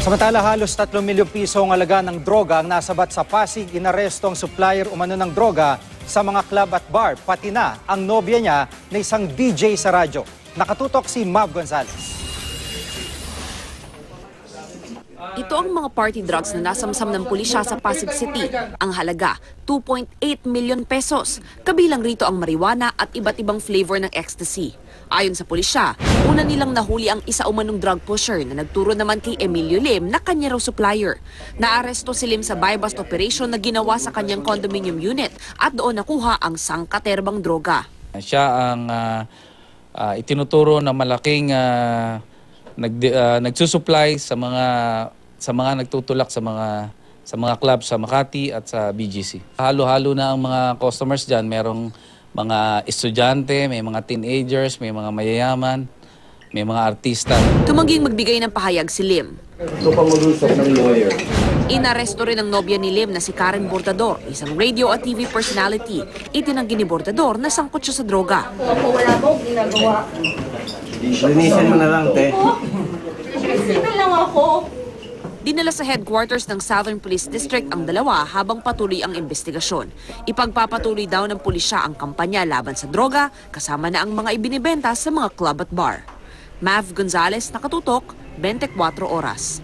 Samantala, halos 3 milyong piso ang halaga ng droga ang nasabat sa Pasig. Inaresto ang supplier umano ng droga sa mga club at bar. Pati na ang nobya niya na isang DJ sa radyo. Nakatutok si Mav Gonzalez. Ito ang mga party drugs na nasamsam ng pulisya sa Pasig City. Ang halaga, 2.8 million pesos. Kabilang rito ang marijuana at iba't ibang flavor ng ecstasy. Ayon sa pulisya, una nilang nahuli ang isa umanong drug pusher na nagturo naman kay Emilio Lim na kanya raw supplier. Naaresto si Lim sa buy-bust operation na ginawa sa kanyang condominium unit at doon nakuha ang sangkaterbang droga. Siya ang itinuturo na malaking nagsusupply sa mga nagtutulak sa mga club sa Makati at sa BGC. Halo-halo na ang mga customers diyan, merong mga estudyante, may mga teenagers, may mga mayayaman, may mga artista. Tumangging magbigay ng pahayag si Lim. Ito pa mag-usap ng lawyer. Inaresto rin ang nobya ni Lim na si Karen Bortador, isang radio at TV personality. Itinanggi ni Bortador na sangkot siya sa droga. Wala akong ginagawa. Linisin mo na lang, te. Sige lang ako. Dinala sa headquarters ng Southern Police District ang dalawa habang patuloy ang investigasyon. Ipagpapatuloy daw ng pulisya ang kampanya laban sa droga, kasama na ang mga ibinibenta sa mga club at bar. Mav Gonzalez, nakatutok, 24 oras.